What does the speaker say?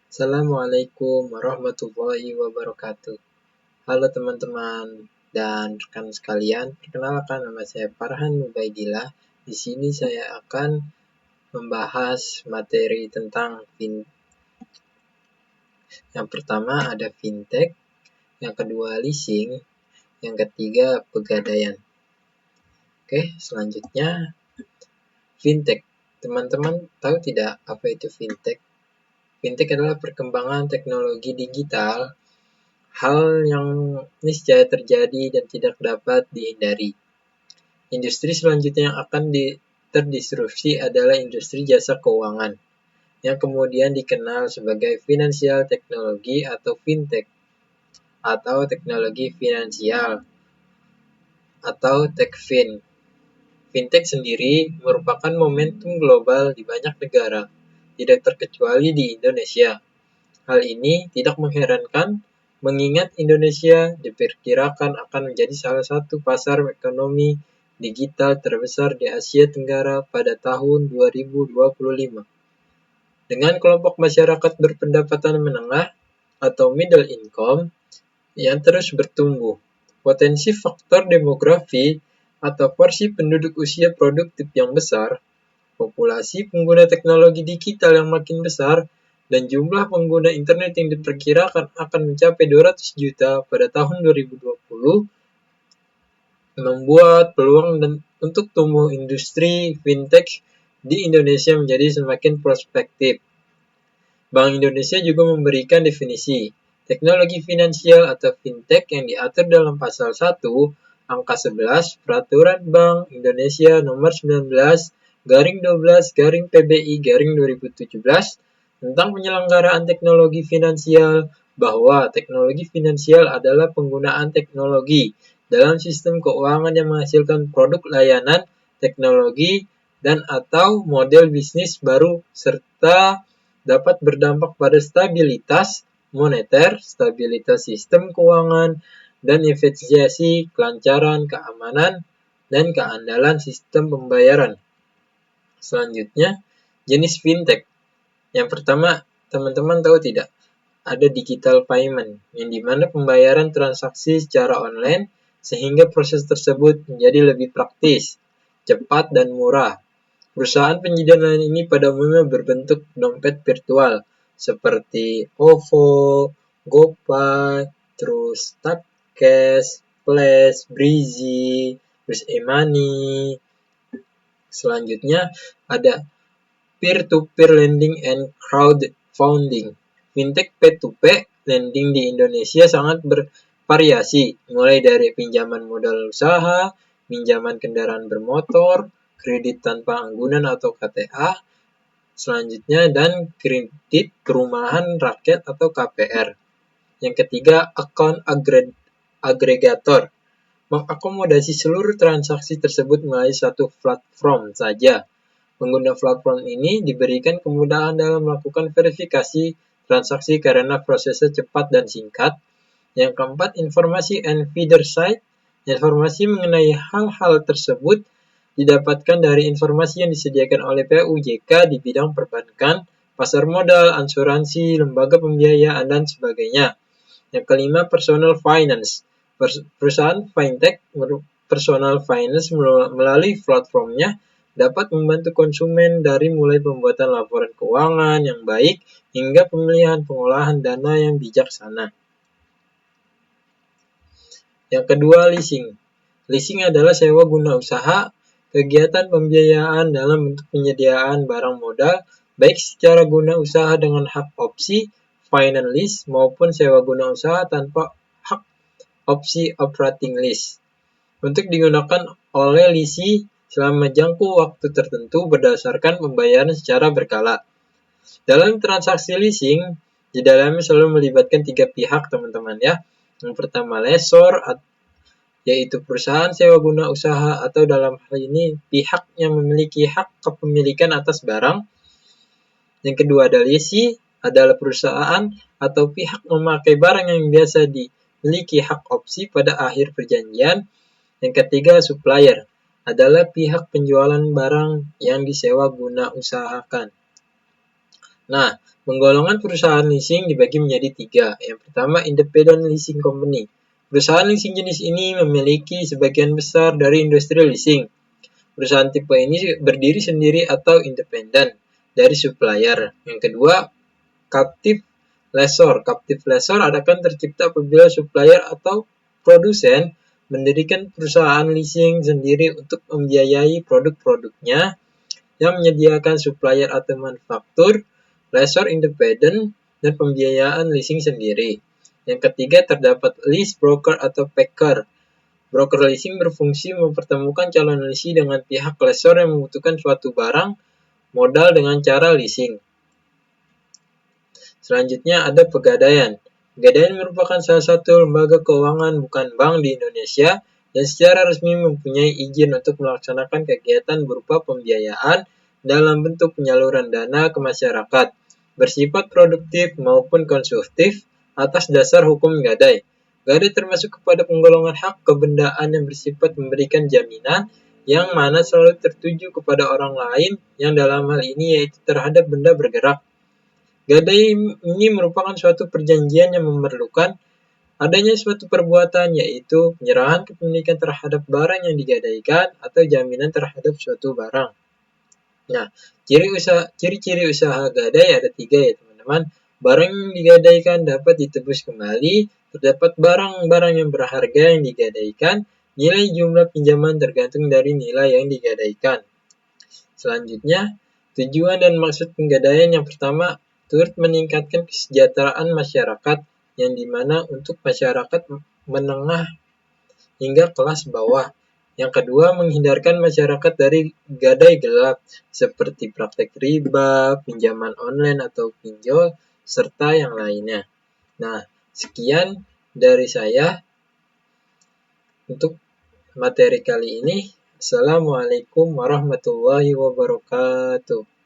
Assalamualaikum warahmatullahi wabarakatuh. Halo teman-teman dan rekan sekalian, perkenalkan nama saya Farhan Nubaidillah. Di sini saya akan membahas materi tentang yang pertama ada fintech, yang kedua leasing, yang ketiga pegadaian. Oke, selanjutnya fintech. Teman-teman tahu tidak apa itu fintech? Fintech adalah perkembangan teknologi digital, hal yang niscaya terjadi dan tidak dapat dihindari. Industri selanjutnya yang akan terdisrupsi adalah industri jasa keuangan, yang kemudian dikenal sebagai financial technology atau fintech, atau teknologi finansial, atau techfin. Fintech sendiri merupakan momentum global di banyak negara, tidak terkecuali di Indonesia. Hal ini tidak mengherankan mengingat Indonesia diperkirakan akan menjadi salah satu pasar ekonomi digital terbesar di Asia Tenggara pada tahun 2025. Dengan kelompok masyarakat berpendapatan menengah atau middle income yang terus bertumbuh, potensi faktor demografi atau porsi penduduk usia produktif yang besar, populasi pengguna teknologi digital yang makin besar, dan jumlah pengguna internet yang diperkirakan akan mencapai 200 juta pada tahun 2020 membuat peluang untuk tumbuh industri fintech di Indonesia menjadi semakin prospektif. Bank Indonesia juga memberikan definisi teknologi finansial atau fintech yang diatur dalam pasal 1 angka 11 Peraturan Bank Indonesia nomor 19/12/PBI/2017 tentang penyelenggaraan teknologi finansial, bahwa teknologi finansial adalah penggunaan teknologi dalam sistem keuangan yang menghasilkan produk layanan, teknologi, dan atau model bisnis baru serta dapat berdampak pada stabilitas moneter, stabilitas sistem keuangan, dan efisiensi, kelancaran, keamanan, dan keandalan sistem pembayaran. Selanjutnya, jenis fintech. Yang pertama, teman-teman tahu tidak? Ada digital payment, yang dimana pembayaran transaksi secara online sehingga proses tersebut menjadi lebih praktis, cepat, dan murah. Perusahaan penyedia layanan ini pada umumnya berbentuk dompet virtual seperti OVO, GoPay, terus Tapcash, Flash, Breezy, terus e-money. Selanjutnya ada peer-to-peer lending and crowdfunding. Fintech P2P lending di Indonesia sangat bervariasi, mulai dari pinjaman modal usaha, pinjaman kendaraan bermotor, kredit tanpa anggunan atau KTA, selanjutnya dan kredit perumahan rakyat atau KPR. Yang ketiga, account agregator, mengakomodasi seluruh transaksi tersebut melalui satu platform saja. Pengguna platform ini diberikan kemudahan dalam melakukan verifikasi transaksi karena prosesnya cepat dan singkat. Yang keempat, informasi and feeder site. Informasi mengenai hal-hal tersebut didapatkan dari informasi yang disediakan oleh PUJK di bidang perbankan, pasar modal, asuransi, lembaga pembiayaan, dan sebagainya. Yang kelima, personal finance. Perusahaan fintech personal finance melalui platformnya dapat membantu konsumen dari mulai pembuatan laporan keuangan yang baik hingga pemilihan pengolahan dana yang bijaksana. Yang kedua, leasing. Leasing adalah sewa guna usaha, kegiatan pembiayaan dalam bentuk penyediaan barang modal, baik secara guna usaha dengan hak opsi, finance lease, maupun sewa guna usaha tanpa hak opsi operating lease. Untuk digunakan oleh leasee selama jangka waktu tertentu berdasarkan pembayaran secara berkala. Dalam transaksi leasing, di dalamnya selalu melibatkan 3 pihak, teman-teman ya. Yang pertama, lessor, yaitu perusahaan sewa guna usaha atau dalam hal ini pihak yang memiliki hak kepemilikan atas barang. Yang kedua ada lessee, adalah perusahaan atau pihak memakai barang yang biasa dimiliki hak opsi pada akhir perjanjian. Yang ketiga, supplier, adalah pihak penjualan barang yang disewa guna usahakan. Nah, penggolongan perusahaan leasing dibagi menjadi 3. Yang pertama, independent leasing company. Perusahaan leasing jenis ini memiliki sebagian besar dari industri leasing. Perusahaan tipe ini berdiri sendiri atau independen dari supplier. Yang kedua, captive lessor. Captive lessor akan tercipta apabila supplier atau produsen mendirikan perusahaan leasing sendiri untuk membiayai produk-produknya yang menyediakan supplier atau manufaktur, lessor independen, dan pembiayaan leasing sendiri. Yang ketiga, terdapat lease broker atau packer. Broker leasing berfungsi mempertemukan calon leasing dengan pihak lessor yang membutuhkan suatu barang modal dengan cara leasing. Selanjutnya ada Pegadaian. Pegadaian merupakan salah satu lembaga keuangan bukan bank di Indonesia yang secara resmi mempunyai izin untuk melaksanakan kegiatan berupa pembiayaan dalam bentuk penyaluran dana ke masyarakat, bersifat produktif maupun konsumtif atas dasar hukum gadai. Gadai termasuk kepada penggolongan hak kebendaan yang bersifat memberikan jaminan yang mana selalu tertuju kepada orang lain yang dalam hal ini yaitu terhadap benda bergerak. Gadai ini merupakan suatu perjanjian yang memerlukan adanya suatu perbuatan yaitu penyerahan kepemilikan terhadap barang yang digadaikan atau jaminan terhadap suatu barang. Nah, ciri-ciri usaha gadai ada 3 ya teman-teman. Barang yang digadaikan dapat ditebus kembali, terdapat barang-barang yang berharga yang digadaikan, nilai jumlah pinjaman tergantung dari nilai yang digadaikan. Selanjutnya, tujuan dan maksud penggadaian yang pertama turut meningkatkan kesejahteraan masyarakat yang dimana untuk masyarakat menengah hingga kelas bawah. Yang kedua, menghindarkan masyarakat dari gadai gelap seperti praktek riba, pinjaman online atau pinjol, serta yang lainnya. Nah, sekian dari saya untuk materi kali ini. Assalamualaikum warahmatullahi wabarakatuh.